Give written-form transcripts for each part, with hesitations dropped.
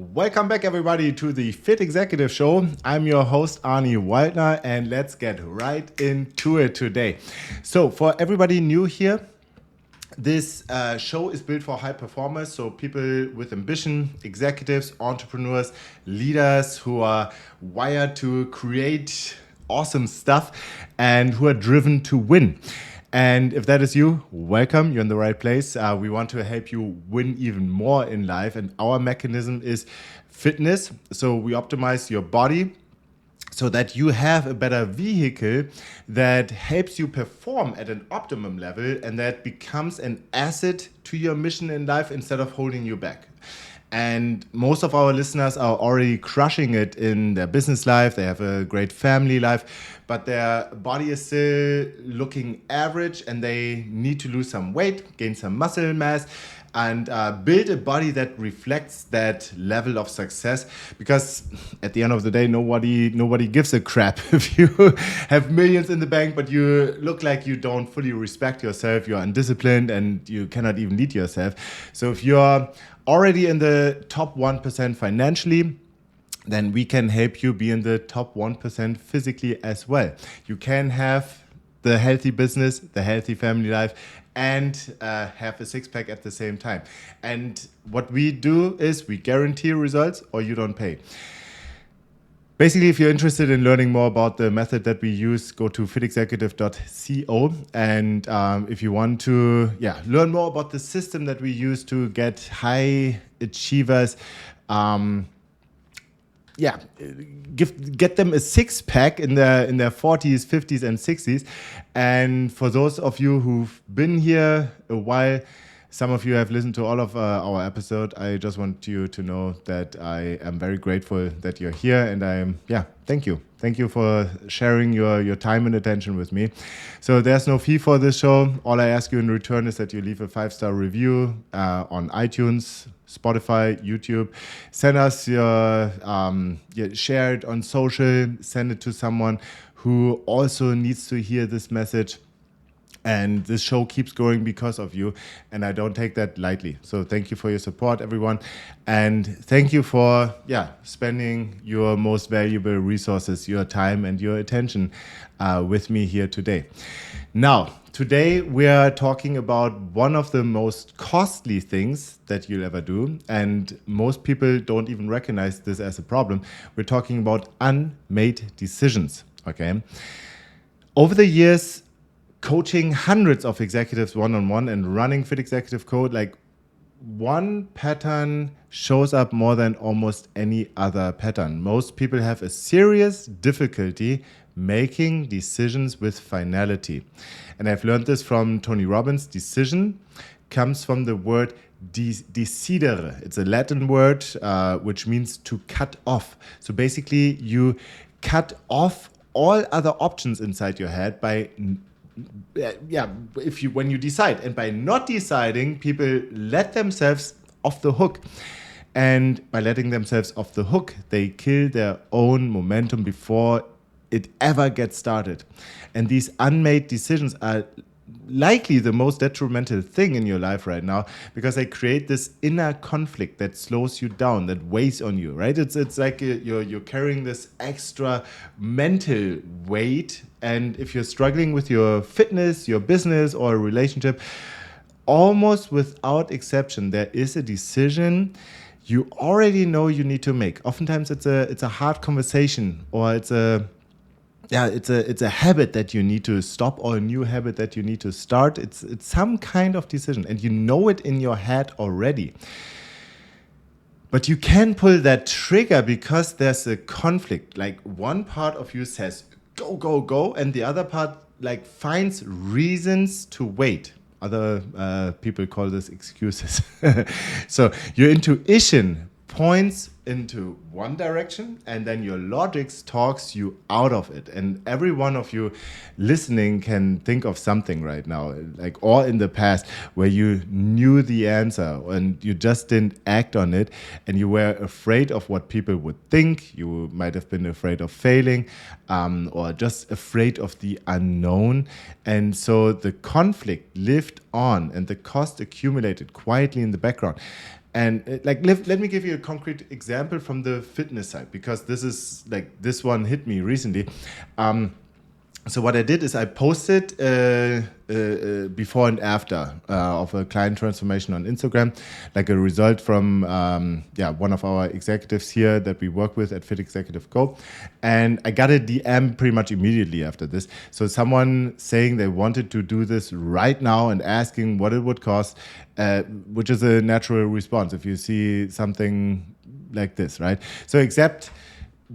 Welcome back, everybody, to the Fit Executive Show. I'm your host, Arne, and let's get right into it today. So, for everybody new here, this show is built for high performers, so people with ambition, executives, entrepreneurs, leaders who are wired to create awesome stuff and who are driven to win. And if that is you, welcome. You're in the right place. We want to help you win even more in life. And our mechanism is fitness. So we optimize your body so that you have a better vehicle that helps you perform at an optimum level and that becomes an asset to your mission in life instead of holding you back. And most of our listeners are already crushing it in their business life. They have a great family life, but their body is still looking average and they need to lose some weight, gain some muscle mass, and build a body that reflects that level of success. Because at the end of the day, nobody gives a crap if you have millions in the bank, but you look like you don't fully respect yourself, you're undisciplined, and you cannot even lead yourself. So if you're already in the top 1% financially, then we can help you be in the top 1% physically as well. You can have the healthy business, the healthy family life, and have a six-pack at the same time. And what we do is we guarantee results or you don't pay. Basically, if you're interested in learning more about the method that we use, go to fitexecutive.co. And if you want to learn more about the system that we use to get high achievers, get them a six-pack in their 40s, 50s, and 60s. And for those of you who've been here a while, some of you have listened to all of our episode. I just want you to know that I am very grateful that you're here, and thank you. Thank you for sharing your time and attention with me. So there's no fee for this show. All I ask you in return is that you leave a 5-star review on iTunes, Spotify, YouTube. Send us share it on social, send it to someone who also needs to hear this message. And this show keeps growing because of you, and I don't take that lightly. So thank you for your support, everyone. And thank you for spending your most valuable resources, your time and your attention with me here today. Now, today we are talking about one of the most costly things that you'll ever do, and most people don't even recognize this as a problem. We're talking about unmade decisions, okay? Over the years, coaching hundreds of executives one-on-one and running Fit Executive Code, like one pattern shows up more than almost any other pattern. Most people have a serious difficulty making decisions with finality. And I've learned this from Tony Robbins. Decision comes from the word decidere. It's a Latin word which means to cut off. So basically you cut off all other options inside your head by when you decide. And by not deciding, people let themselves off the hook. And by letting themselves off the hook, they kill their own momentum before it ever gets started. And these unmade decisions are likely the most detrimental thing in your life right now, because they create this inner conflict that slows you down, that weighs on you, right? It's like you're carrying this extra mental weight. And if you're struggling with your fitness, your business, or a relationship, almost without exception, there is a decision you already know you need to make. Oftentimes it's a hard conversation, or it's a habit that you need to stop, or a new habit that you need to start. It's some kind of decision, and you know it in your head already. But you can pull that trigger because there's a conflict. Like one part of you says, go, go, go, and the other part finds reasons to wait. Other people call this excuses. So your intuition points into one direction, and then your logic talks you out of it. And every one of you listening can think of something right now, or in the past, where you knew the answer and you just didn't act on it, and you were afraid of what people would think. You might have been afraid of failing, or just afraid of the unknown. And so the conflict lived on, and the cost accumulated quietly in the background. And let me give you a concrete example from the fitness side, because this one hit me recently. So what I did is I posted before and after of a client transformation on Instagram, like a result from one of our executives here that we work with at Fit Executive Go, and I got a DM pretty much immediately after this. So someone saying they wanted to do this right now and asking what it would cost, which is a natural response if you see something like this, right? So except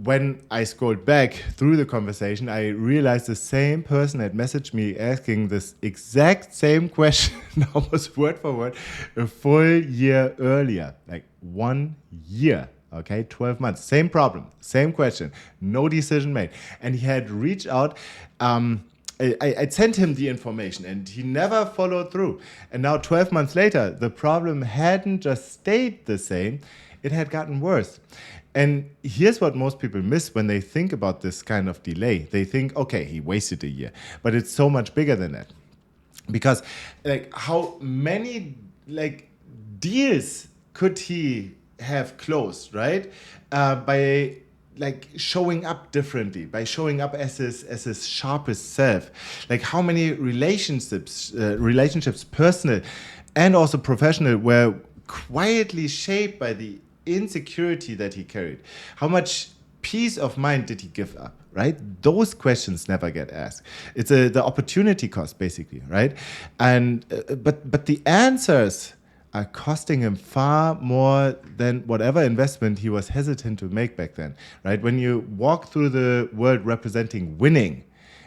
when I scrolled back through the conversation, I realized the same person had messaged me asking this exact same question, almost word for word, a full year earlier, like 1 year. Okay, 12 months, same problem, same question, no decision made. And he had reached out. I sent him the information and he never followed through. And now 12 months later, the problem hadn't just stayed the same, it had gotten worse. And here's what most people miss when they think about this kind of delay. They think, okay, he wasted a year, but it's so much bigger than that. Because how many deals could he have closed, right? By showing up differently, by showing up as his sharpest self. Like how many relationships, personal and also professional, were quietly shaped by the insecurity that he carried. How much peace of mind did he give up, right? Those questions never get asked. It's the opportunity cost, basically, right? And but the answers are costing him far more than whatever investment he was hesitant to make back then, right? When you walk through the world representing winning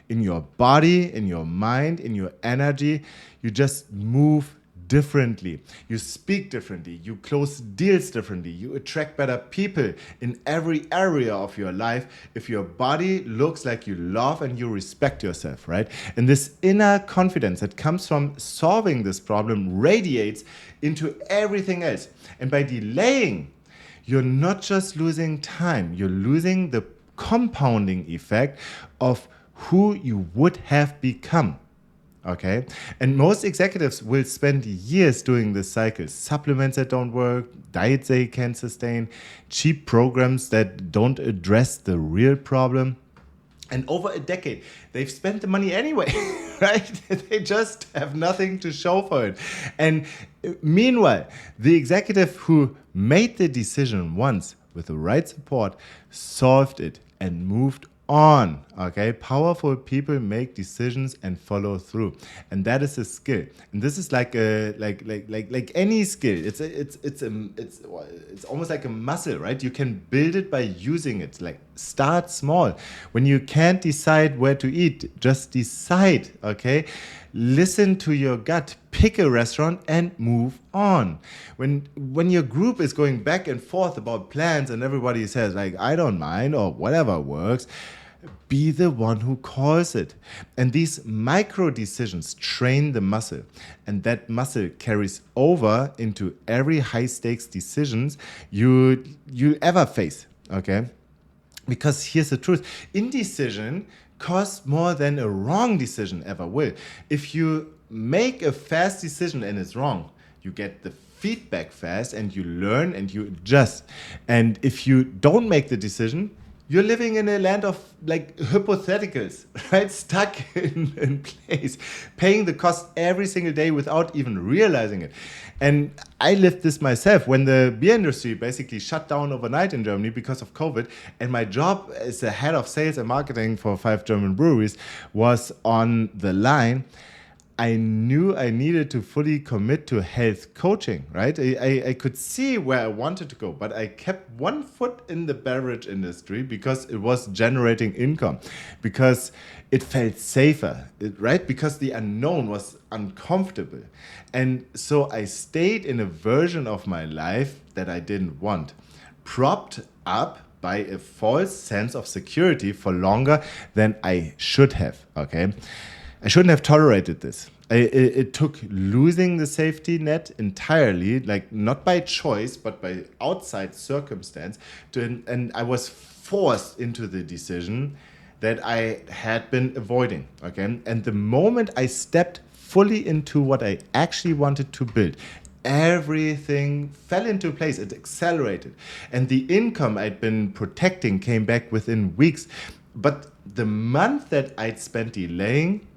in your body, in your mind, in your energy, you just move differently. You speak differently. You close deals differently. You attract better people in every area of your life if your body looks like you love and you respect yourself, right? And this inner confidence that comes from solving this problem radiates into everything else. And by delaying, you're not just losing time, you're losing the compounding effect of who you would have become. Okay, and most executives will spend years doing this cycle. Supplements that don't work, diets they can't sustain, cheap programs that don't address the real problem. And over a decade, they've spent the money anyway, right? They just have nothing to show for it. And meanwhile, the executive who made the decision once with the right support solved it and moved on. Okay, powerful people make decisions and follow through, and that is a skill. And this is like any skill. It's almost like a muscle, right? You can build it by using it. Like start small. When you can't decide where to eat, just decide. Okay, listen to your gut. Pick a restaurant and move on. When your group is going back and forth about plans and everybody says like I don't mind or whatever works, be the one who calls it. And these micro decisions train the muscle, and that muscle carries over into every high stakes decisions you ever face. Okay, because here's the truth: indecision costs more than a wrong decision ever will. If you make a fast decision and it's wrong, you get the feedback fast and you learn and you adjust. And if you don't make the decision, you're living in a land of like hypotheticals, right? Stuck in place, paying the cost every single day without even realizing it. And I lived this myself when the beer industry basically shut down overnight in Germany because of COVID. And my job as the head of sales and marketing for 5 German breweries was on the line. I knew I needed to fully commit to health coaching, right? I could see where I wanted to go, but I kept one foot in the beverage industry because it was generating income, because it felt safer, right? Because the unknown was uncomfortable. And so I stayed in a version of my life that I didn't want, propped up by a false sense of security for longer than I should have, okay? I shouldn't have tolerated this. It took losing the safety net entirely, like not by choice, but by outside circumstance. And I was forced into the decision that I had been avoiding. Okay, and the moment I stepped fully into what I actually wanted to build, everything fell into place. It accelerated. And the income I'd been protecting came back within weeks. But the month that I'd spent delaying,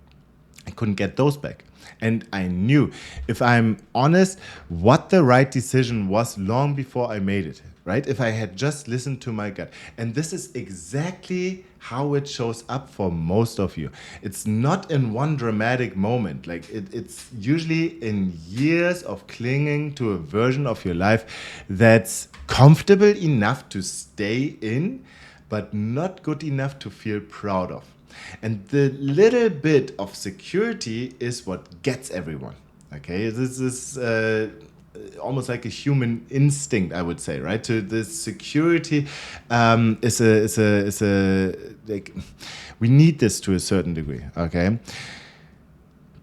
I couldn't get those back. And I knew, if I'm honest, what the right decision was long before I made it, right? If I had just listened to my gut. And this is exactly how it shows up for most of you. It's not in one dramatic moment. Like it's usually in years of clinging to a version of your life that's comfortable enough to stay in, but not good enough to feel proud of. And the little bit of security is what gets everyone. Okay, this is almost like a human instinct, I would say, right? To the security is a like, we need this to a certain degree. Okay,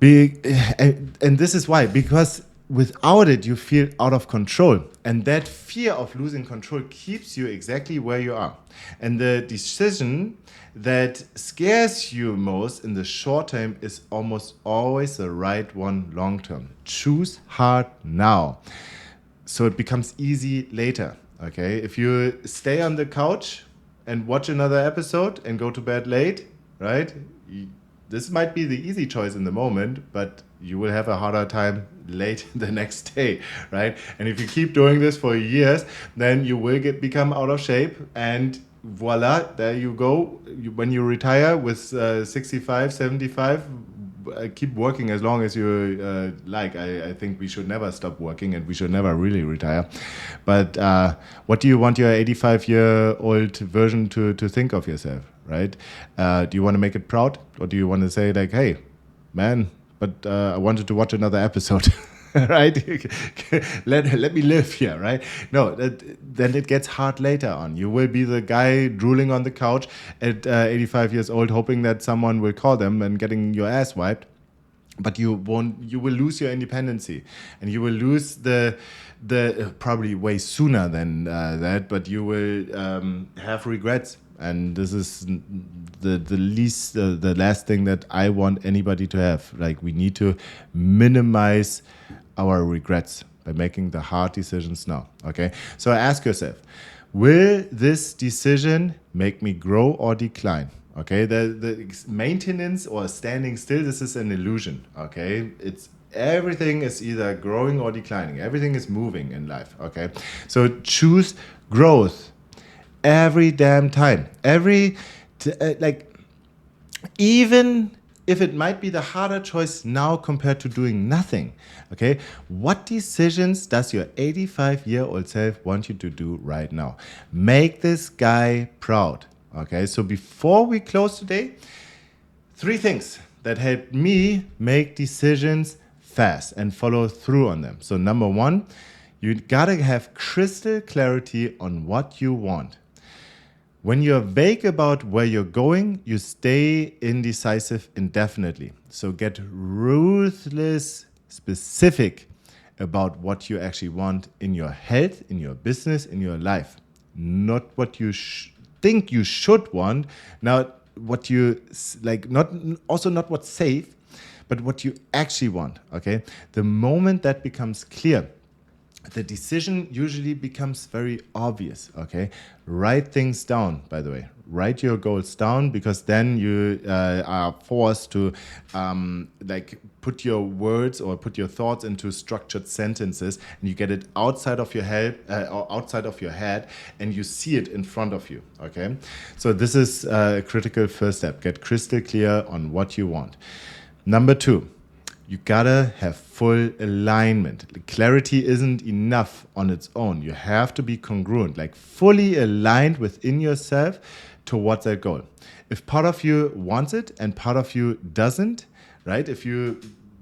and this is why, because without it, you feel out of control. And that fear of losing control keeps you exactly where you are. And the decision that scares you most in the short term is almost always the right one long term. Choose hard now, so it becomes easy later. Okay, if you stay on the couch and watch another episode and go to bed late, right? This might be the easy choice in the moment, but you will have a harder time late the next day, right? And if you keep doing this for years, then you will become out of shape, and voila, there you go. When you retire with 65, 75, keep working as long as you like. I think we should never stop working, and we should never really retire. But what do you want your 85-year-old version to think of yourself, right? Do you want to make it proud? Or do you want to say like, hey, man, but I wanted to watch another episode, right? let me live here, right? No, then it gets hard later on. You will be the guy drooling on the couch at 85 years old, hoping that someone will call them and getting your ass wiped. But you will lose your independency, and you will lose the probably way sooner than that, but you will have regrets. And this is the last thing that I want anybody to have. Like, we need to minimize our regrets by making the hard decisions now. Okay, so ask yourself, will this decision make me grow or decline? Okay, the maintenance or standing still, this is an illusion. Okay, everything is either growing or declining. Everything is moving in life. Okay, so choose growth every damn time. Even if it might be the harder choice now compared to doing nothing. Okay, what decisions does your 85-year-old self want you to do right now? Make this guy proud. Okay, so before we close today, 3 things that helped me make decisions fast and follow through on them. So number 1, you gotta have crystal clarity on what you want. When you're vague about where you're going, you stay indecisive indefinitely. So get ruthless specific about what you actually want in your health, in your business, in your life. Not what you think you should want. Now, what you like, not what's safe, but what you actually want. Okay. The moment that becomes clear, the decision usually becomes very obvious. Okay. Write things down, by the way. Write your goals down, because then you are forced to put your words or put your thoughts into structured sentences, and you get it outside of your head, and you see it in front of you. Okay, so this is a critical first step. Get crystal clear on what you want. Number 2, you gotta have full alignment. Clarity isn't enough on its own. You have to be congruent, like fully aligned within yourself towards that goal. If part of you wants it and part of you doesn't, right? If you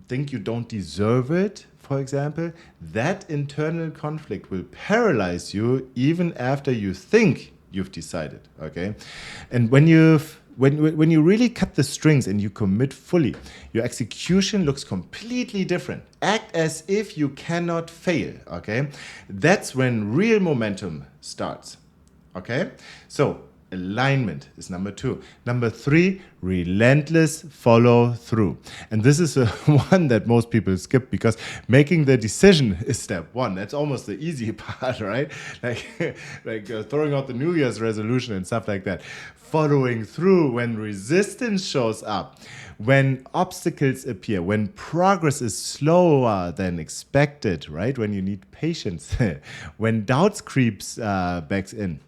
think you don't deserve it, for example, that internal conflict will paralyze you even after you think you've decided, okay? And when you really cut the strings and you commit fully, your execution looks completely different. Act as if you cannot fail, okay? That's when real momentum starts, okay? So alignment is number 2. Number 3, relentless follow through. And this is one that most people skip, because making the decision is step 1. That's almost the easy part, right? Like throwing out the New Year's resolution and stuff like that. Following through when resistance shows up, when obstacles appear, when progress is slower than expected, right? When you need patience, when doubts creeps back in.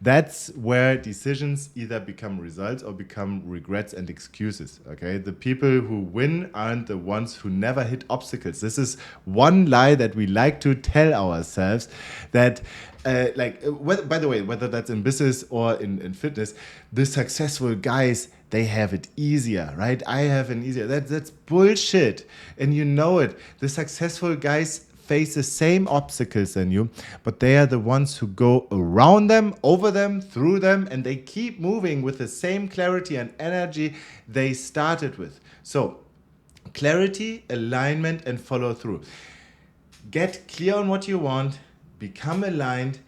That's where decisions either become results or become regrets and excuses. Okay, the people who win aren't the ones who never hit obstacles. This is one lie that we like to tell ourselves, that by the way, whether that's in business or in fitness, the successful guys, they have it easier, right? I have an easier. That's bullshit, and you know it. The successful guys face the same obstacles than you, but they are the ones who go around them, over them, through them, and they keep moving with the same clarity and energy they started with. So, clarity, alignment, and follow through. Get clear on what you want, become aligned,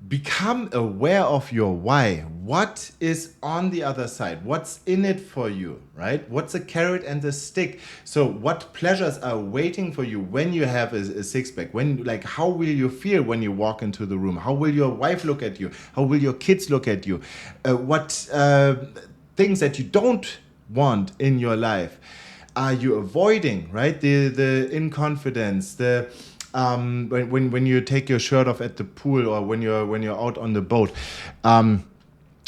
become aware of your why. What is on the other side? What's in it for you, right? What's the carrot and the stick? So what pleasures are waiting for you when you have a six-pack? How will you feel when you walk into the room? How will your wife look at you? How will your kids look at you? What things that you don't want in your life are you avoiding, right? The inconfidence, when you take your shirt off at the pool, or when you're out on the boat,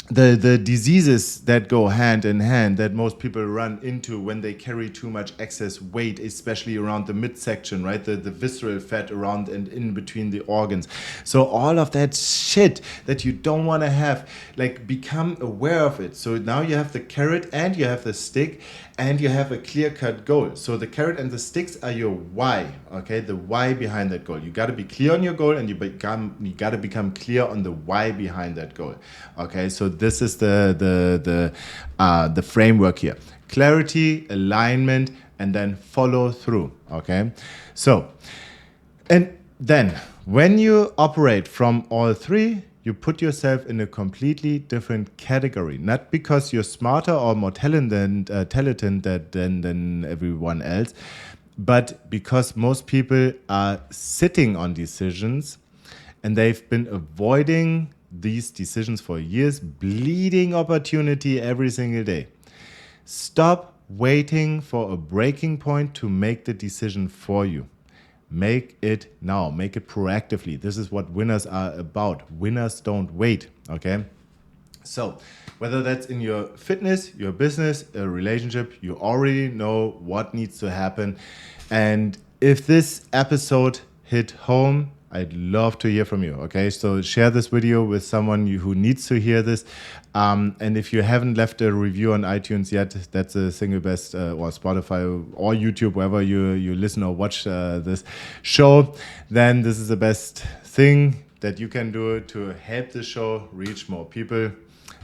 the diseases that go hand in hand that most people run into when they carry too much excess weight, especially around the midsection, right? The visceral fat around and in between the organs. So all of that shit that you don't want to have, become aware of it. So now you have the carrot and you have the stick, and you have a clear-cut goal. So the carrot and the sticks are your why, okay? The why behind that goal. You got to be clear on your goal, and you got to become clear on the why behind that goal, okay? So this is the framework here: clarity, alignment, and then follow through, okay? So, and then when you operate from all three, you put yourself in a completely different category. Not because you're smarter or more talented than everyone else, but because most people are sitting on decisions, and they've been avoiding these decisions for years, bleeding opportunity every single day. Stop waiting for a breaking point to make the decision for you. Make it now. Make it proactively. This is what winners are about. Winners don't wait, okay? So, whether that's in your fitness, your business, a relationship, you already know what needs to happen. And if this episode hit home, I'd love to hear from you, okay? So share this video with someone who needs to hear this. And if you haven't left a review on iTunes yet, that's the single best, or Spotify or YouTube, wherever you listen or watch this show, then this is the best thing that you can do to help the show reach more people.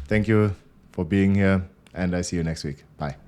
Thank you for being here, and I see you next week. Bye.